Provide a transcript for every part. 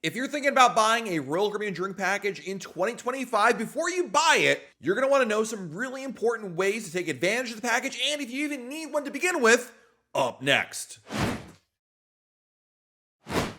If you're thinking about buying a Royal Caribbean drink package in 2025, before you buy it, you're going to want to know some really important ways to take advantage of the package and if you even need one to begin with, up next.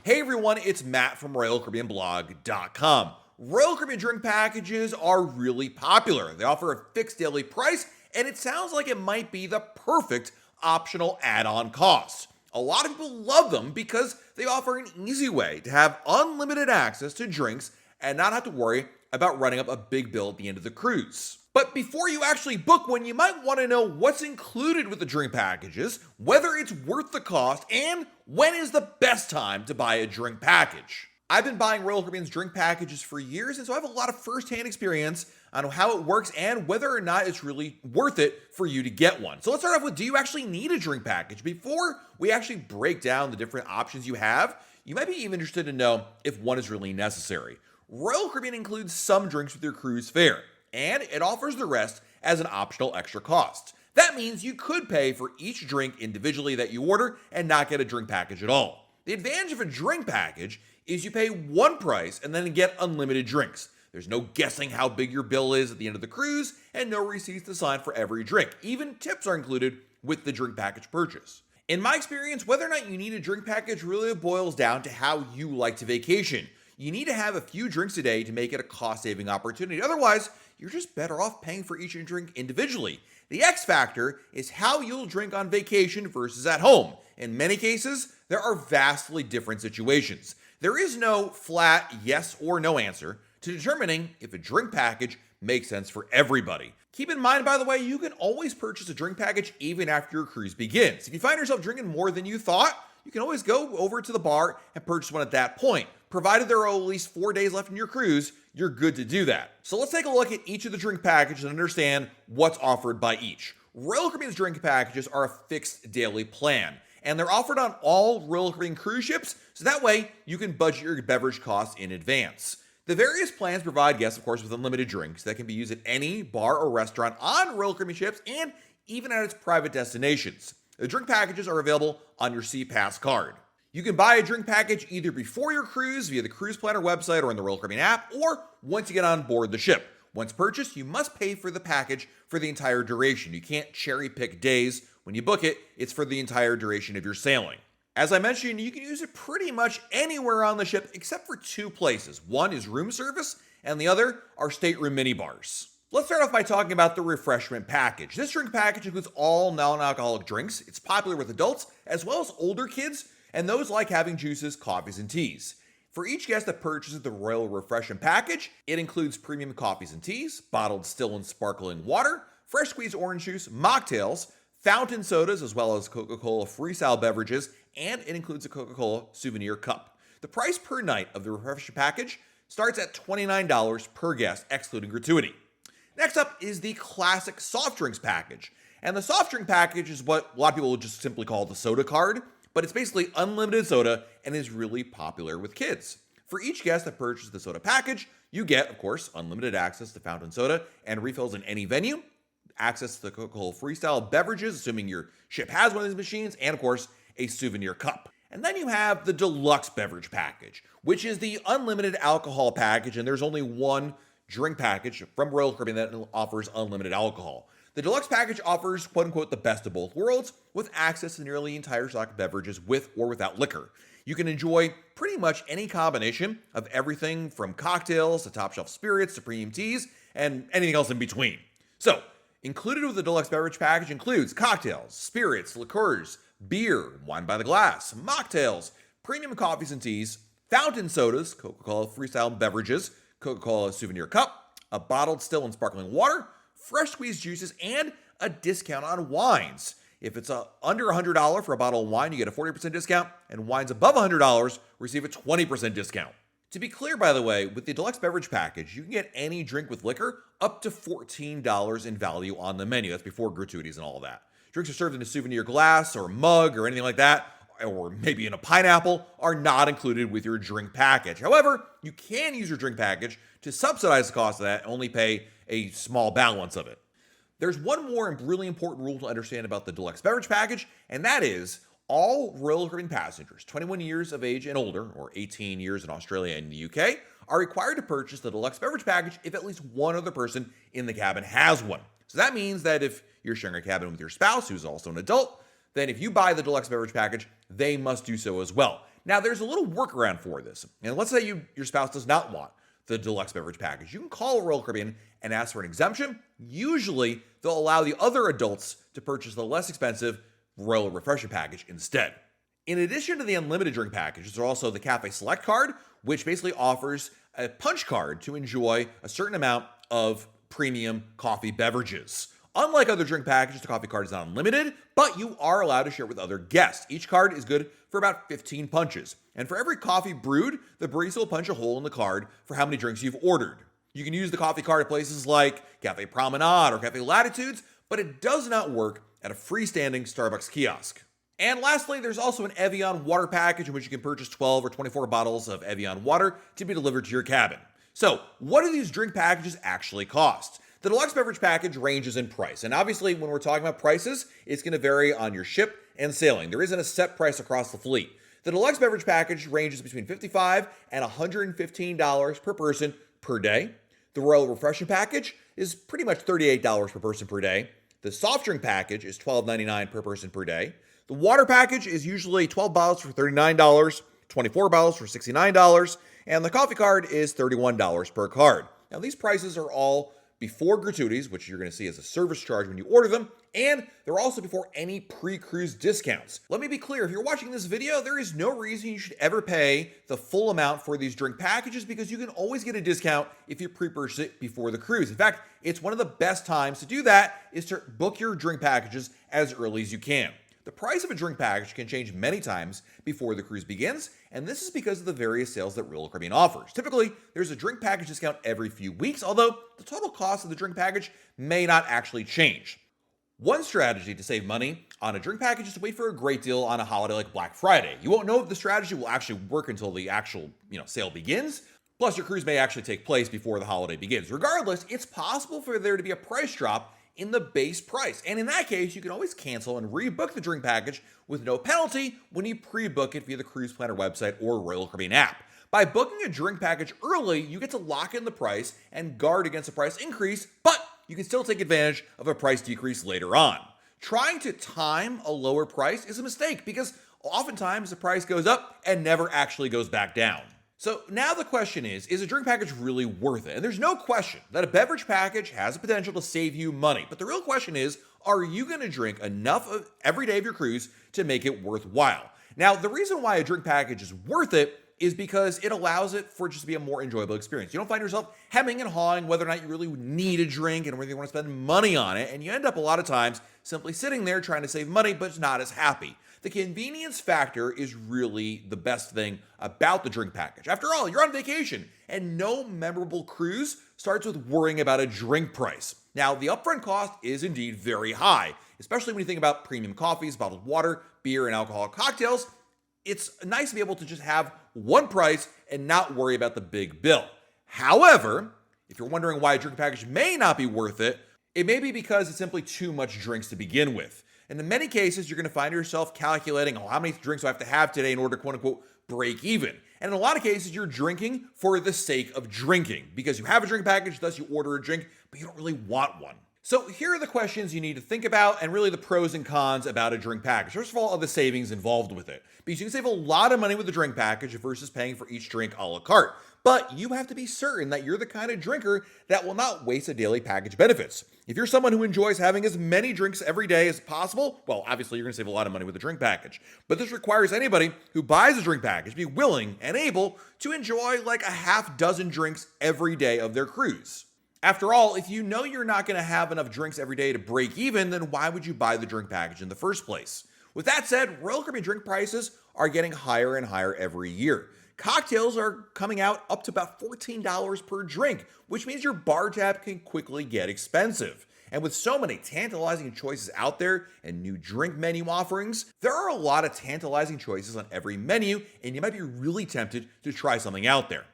Hey everyone, it's Matt from RoyalCaribbeanBlog.com. Royal Caribbean drink packages are really popular. They offer a fixed daily price, and it sounds like it might be the perfect optional add-on cost. A lot of people love them because they offer an easy way to have unlimited access to drinks and not have to worry about running up a big bill at the end of the cruise. But before you actually book one, you might want to know what's included with the drink packages, whether it's worth the cost, and when is the best time to buy a drink package. I've been buying Royal Caribbean's drink packages for years, and so I have a lot of first-hand experience on how it works and whether or not it's really worth it for you to get one. So let's start off with, do you actually need a drink package? Before we actually break down the different options you have, you might be even interested to know if one is really necessary. Royal Caribbean includes some drinks with your cruise fare, and it offers the rest as an optional extra cost. That means you could pay for each drink individually that you order and not get a drink package at all. The advantage of a drink package is you pay one price and then get unlimited drinks. There's no guessing how big your bill is at the end of the cruise and no receipts to sign for every drink. Even tips are included with the drink package purchase. In my experience, whether or not you need a drink package really boils down to how you like to vacation. You need to have a few drinks a day to make it a cost-saving opportunity. Otherwise, you're just better off paying for each drink individually. The X factor is how you'll drink on vacation versus at home. In many cases, there are vastly different situations. There is no flat yes or no answer to determining if a drink package makes sense for everybody. Keep in mind, by the way, you can always purchase a drink package even after your cruise begins. If you find yourself drinking more than you thought, you can always go over to the bar and purchase one at that point. Provided there are at least 4 days left in your cruise, you're good to do that. So let's take a look at each of the drink packages and understand what's offered by each. Royal Caribbean's drink packages are a fixed daily plan, and they're offered on all Royal Caribbean cruise ships, so that way you can budget your beverage costs in advance. The various plans provide guests, of course, with unlimited drinks that can be used at any bar or restaurant on Royal Caribbean ships and even at its private destinations. The drink packages are available on your SeaPass card. You can buy a drink package either before your cruise via the Cruise Planner website or in the Royal Caribbean app, or once you get on board the ship. Once purchased, you must pay for the package for the entire duration. You can't cherry pick days. When you book it, it's for the entire duration of your sailing. As I mentioned, you can use it pretty much anywhere on the ship except for two places. One is room service, and the other are stateroom minibars. Let's start off by talking about the refreshment package. This drink package includes all non-alcoholic drinks. It's popular with adults as well as older kids and those like having juices, coffees, and teas. For each guest that purchases the Royal Refreshment package, it includes premium coffees and teas, bottled still and sparkling water, fresh squeezed orange juice, mocktails, fountain sodas, as well as Coca-Cola freestyle beverages, and it includes a Coca-Cola souvenir cup. The price per night of the refreshment package starts at $29 per guest, excluding gratuity. Next up is the classic soft drinks package. And the soft drink package is what a lot of people would just simply call the soda card, but it's basically unlimited soda and is really popular with kids. For each guest that purchases the soda package, you get, of course, unlimited access to fountain soda and refills in any venue, access to the Coca-Cola freestyle beverages, assuming your ship has one of these machines, and of course, a souvenir cup. And then you have the deluxe beverage package, which is the unlimited alcohol package, and there's only one drink package from Royal Caribbean that offers unlimited alcohol. The deluxe package offers, quote unquote, the best of both worlds with access to nearly the entire stock of beverages with or without liquor. You can enjoy pretty much any combination of everything from cocktails to top shelf spirits to premium teas and anything else in between. So, included with the deluxe beverage package includes cocktails, spirits, liqueurs, beer, wine by the glass, mocktails, premium coffees and teas, fountain sodas, Coca-Cola freestyle beverages, Coca-Cola souvenir cup, a bottled still and sparkling water, fresh squeezed juices, and a discount on wines. If it's under $100 for a bottle of wine, you get a 40% discount, and wines above $100 receive a 20% discount. To be clear, by the way, with the deluxe beverage package, you can get any drink with liquor up to $14 in value on the menu. That's before gratuities and all of that. Drinks are served in a souvenir glass or mug or anything like that, or maybe in a pineapple, are not included with your drink package. However, you can use your drink package to subsidize the cost of that and only pay a small balance of it. There's one more really important rule to understand about the deluxe beverage package, and that is All Royal Caribbean passengers 21 years of age and older, or 18 years in Australia and the UK, are required to purchase the deluxe beverage package if at least one other person in the cabin has one. So that means that if you're sharing a cabin with your spouse, who's also an adult, then if you buy the deluxe beverage package, they must do so as well. Now, there's a little workaround for this. And let's say your spouse does not want the deluxe beverage package. You can call Royal Caribbean and ask for an exemption. Usually, they'll allow the other adults to purchase the less expensive Royal Refresher package instead. In addition to the unlimited drink package, there's also the Cafe Select card, which basically offers a punch card to enjoy a certain amount of premium coffee beverages. Unlike other drink packages, the coffee card is not unlimited, but you are allowed to share with other guests. Each card is good for about 15 punches. And for every coffee brewed, the barista will punch a hole in the card for how many drinks you've ordered. You can use the coffee card at places like Cafe Promenade or Cafe Latitudes, but it does not work at a freestanding Starbucks kiosk. And lastly, there's also an Evian water package in which you can purchase 12 or 24 bottles of Evian water to be delivered to your cabin. So, what do these drink packages actually cost? The deluxe beverage package ranges in price, and obviously when we're talking about prices, it's going to vary on your ship and sailing. There isn't a set price across the fleet. The deluxe beverage package ranges between $55 and $115 per person per day. The Royal Refreshing package is pretty much $38 per person per day. The soft drink package is $12.99 per person per day. The water package is usually 12 bottles for $39, 24 bottles for $69, and the coffee card is $31 per card. Now, these prices are all before gratuities, which you're going to see as a service charge when you order them, and they're also before any pre-cruise discounts. Let me be clear, if you're watching this video, there is no reason you should ever pay the full amount for these drink packages because you can always get a discount if you pre-purchase it before the cruise. In fact, it's one of the best times to do that is to book your drink packages as early as you can. The price of a drink package can change many times before the cruise begins, and this is because of the various sales that Royal Caribbean offers. Typically, there's a drink package discount every few weeks, although the total cost of the drink package may not actually change. One strategy to save money on a drink package is to wait for a great deal on a holiday like Black Friday. You won't know if the strategy will actually work until the actual sale begins. Plus, your cruise may actually take place before the holiday begins. Regardless, it's possible for there to be a price drop in the base price. And in that case, you can always cancel and rebook the drink package with no penalty when you pre-book it via the Cruise Planner website or Royal Caribbean app. By booking a drink package early, you get to lock in the price and guard against a price increase, but you can still take advantage of a price decrease later on. Trying to time a lower price is a mistake because oftentimes the price goes up and never actually goes back down. So now the question is a drink package really worth it? And there's no question that a beverage package has the potential to save you money. But the real question is, are you going to drink enough of every day of your cruise to make it worthwhile? Now, the reason why a drink package is worth it is because it allows it for just to be a more enjoyable experience. You don't find yourself hemming and hawing whether or not you really need a drink and whether you want to spend money on it. And you end up a lot of times simply sitting there trying to save money, but not as happy. The convenience factor is really the best thing about the drink package. After all, you're on vacation, and no memorable cruise starts with worrying about a drink price. Now, the upfront cost is indeed very high, especially when you think about premium coffees, bottled water, beer, and alcoholic cocktails. It's nice to be able to just have one price and not worry about the big bill. However, if you're wondering why a drink package may not be worth it, it may be because it's simply too much drinks to begin with. And in many cases, you're going to find yourself calculating, how many drinks do I have to have today in order to, quote unquote, break even? And in a lot of cases, you're drinking for the sake of drinking because you have a drink package, thus you order a drink, but you don't really want one. So here are the questions you need to think about and really the pros and cons about a drink package. First of all, are the savings involved with it? Because you can save a lot of money with the drink package versus paying for each drink a la carte. But you have to be certain that you're the kind of drinker that will not waste a daily package benefits. If you're someone who enjoys having as many drinks every day as possible, well, obviously you're going to save a lot of money with the drink package. But this requires anybody who buys a drink package to be willing and able to enjoy like a half dozen drinks every day of their cruise. After all, if you know you're not going to have enough drinks every day to break even, then why would you buy the drink package in the first place? With that said, Royal Caribbean drink prices are getting higher and higher every year. Cocktails are coming out up to about $14 per drink, which means your bar tab can quickly get expensive. And with so many tantalizing choices out there and new drink menu offerings, there are a lot of tantalizing choices on every menu, and you might be really tempted to try something out there.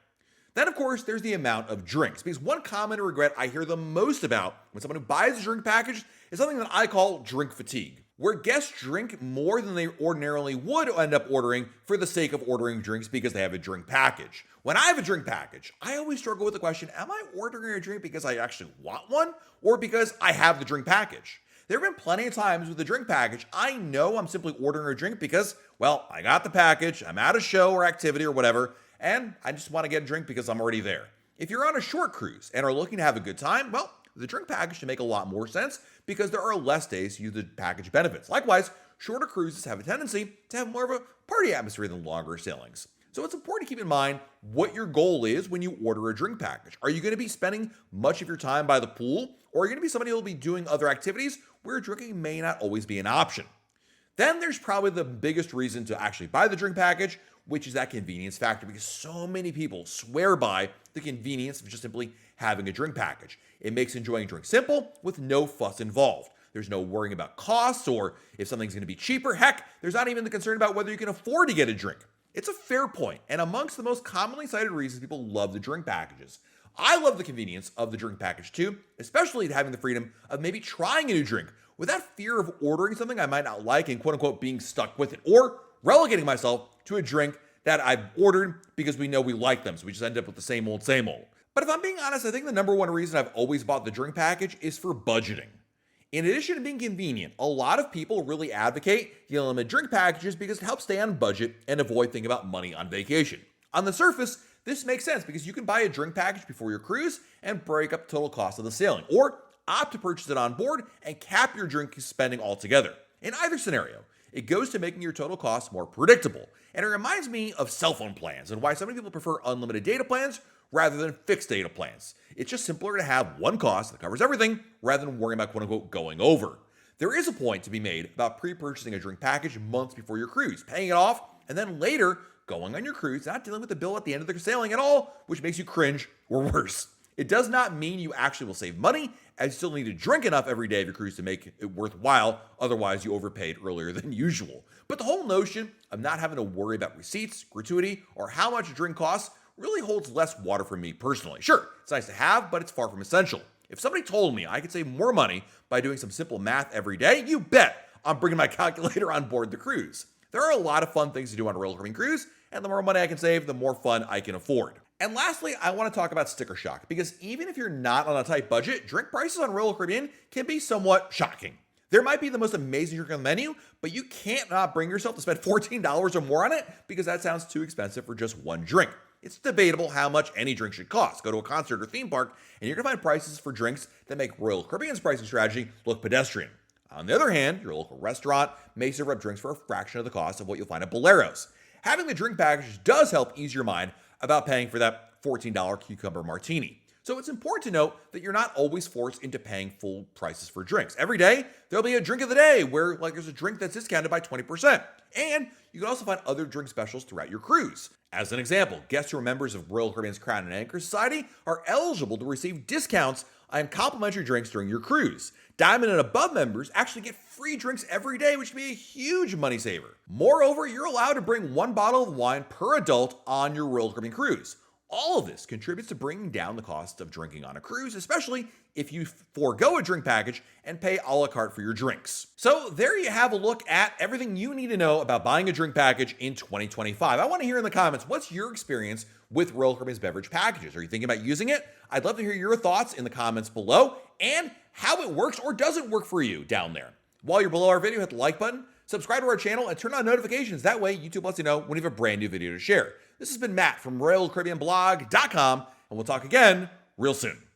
Then, of course, there's the amount of drinks, because one common regret I hear the most about when someone who buys a drink package is something that I call drink fatigue. where guests drink more than they ordinarily would end up ordering for the sake of ordering drinks because they have a drink package. When I have a drink package, I always struggle with the question, am I ordering a drink because I actually want one or because I have the drink package? There have been plenty of times with the drink package, I know I'm simply ordering a drink because, well, I got the package, I'm at a show or activity or whatever, and I just want to get a drink because I'm already there. If you're on a short cruise and are looking to have a good time, well, the drink package should make a lot more sense because there are less days to use the package benefits. Likewise, shorter cruises have a tendency to have more of a party atmosphere than longer sailings. So it's important to keep in mind what your goal is when you order a drink package. Are you going to be spending much of your time by the pool, or are you going to be somebody who will be doing other activities where drinking may not always be an option? Then there's probably the biggest reason to actually buy the drink package, which is that convenience factor, because so many people swear by the convenience of just simply having a drink package. It makes enjoying drinks simple with no fuss involved. There's no worrying about costs or if something's going to be cheaper. Heck, there's not even the concern about whether you can afford to get a drink. It's a fair point, and amongst the most commonly cited reasons people love the drink packages. I love the convenience of the drink package too, especially having the freedom of maybe trying a new drink without fear of ordering something I might not like and quote unquote being stuck with it, or relegating myself to a drink that I've ordered because we know we like them, so we just end up with the same old, same old. But if I'm being honest, I think the number one reason I've always bought the drink package is for budgeting. In addition to being convenient, a lot of people really advocate getting limited drink packages because it helps stay on budget and avoid thinking about money on vacation. On the surface, this makes sense because you can buy a drink package before your cruise and break up the total cost of the sailing, or opt to purchase it on board and cap your drink spending altogether. In either scenario, it goes to making your total cost more predictable. And it reminds me of cell phone plans and why so many people prefer unlimited data plans rather than fixed data plans. It's just simpler to have one cost that covers everything rather than worrying about quote unquote going over. There is a point to be made about pre-purchasing a drink package months before your cruise, paying it off, and then later going on your cruise, not dealing with the bill at the end of the sailing at all, which makes you cringe or worse. It does not mean you actually will save money, as you still need to drink enough every day of your cruise to make it worthwhile, otherwise you overpaid earlier than usual. But the whole notion of not having to worry about receipts, gratuity, or how much a drink costs really holds less water for me personally. Sure, it's nice to have, but it's far from essential. If somebody told me I could save more money by doing some simple math every day, you bet I'm bringing my calculator on board the cruise. There are a lot of fun things to do on a Royal Caribbean cruise, and the more money I can save, the more fun I can afford. And lastly, I want to talk about sticker shock, because even if you're not on a tight budget, drink prices on Royal Caribbean can be somewhat shocking. There might be the most amazing drink on the menu, but you can't not bring yourself to spend $14 or more on it because that sounds too expensive for just one drink. It's debatable how much any drink should cost. Go to a concert or theme park, and you're going to find prices for drinks that make Royal Caribbean's pricing strategy look pedestrian. On the other hand, your local restaurant may serve up drinks for a fraction of the cost of what you'll find at Bolero's. Having the drink package does help ease your mind about paying for that $14 cucumber martini. So it's important to note that you're not always forced into paying full prices for drinks. Every day, there'll be a drink of the day where there's a drink that's discounted by 20%. And you can also find other drink specials throughout your cruise. As an example, guests who are members of Royal Caribbean's Crown and Anchor Society are eligible to receive discounts on complimentary drinks during your cruise. Diamond and above members actually get free drinks every day, which can be a huge money saver. Moreover, you're allowed to bring one bottle of wine per adult on your Royal Caribbean cruise. All of this contributes to bringing down the cost of drinking on a cruise, especially if you forego a drink package and pay a la carte for your drinks. So there you have a look at everything you need to know about buying a drink package in 2025. I want to hear in the comments, what's your experience with Royal Caribbean's beverage packages? Are you thinking about using it? I'd love to hear your thoughts in the comments below and how it works or doesn't work for you down there. While you're below our video, hit the like button, subscribe to our channel, and turn on notifications. That way, YouTube lets you know when we have a brand new video to share. This has been Matt from RoyalCaribbeanBlog.com, and we'll talk again real soon.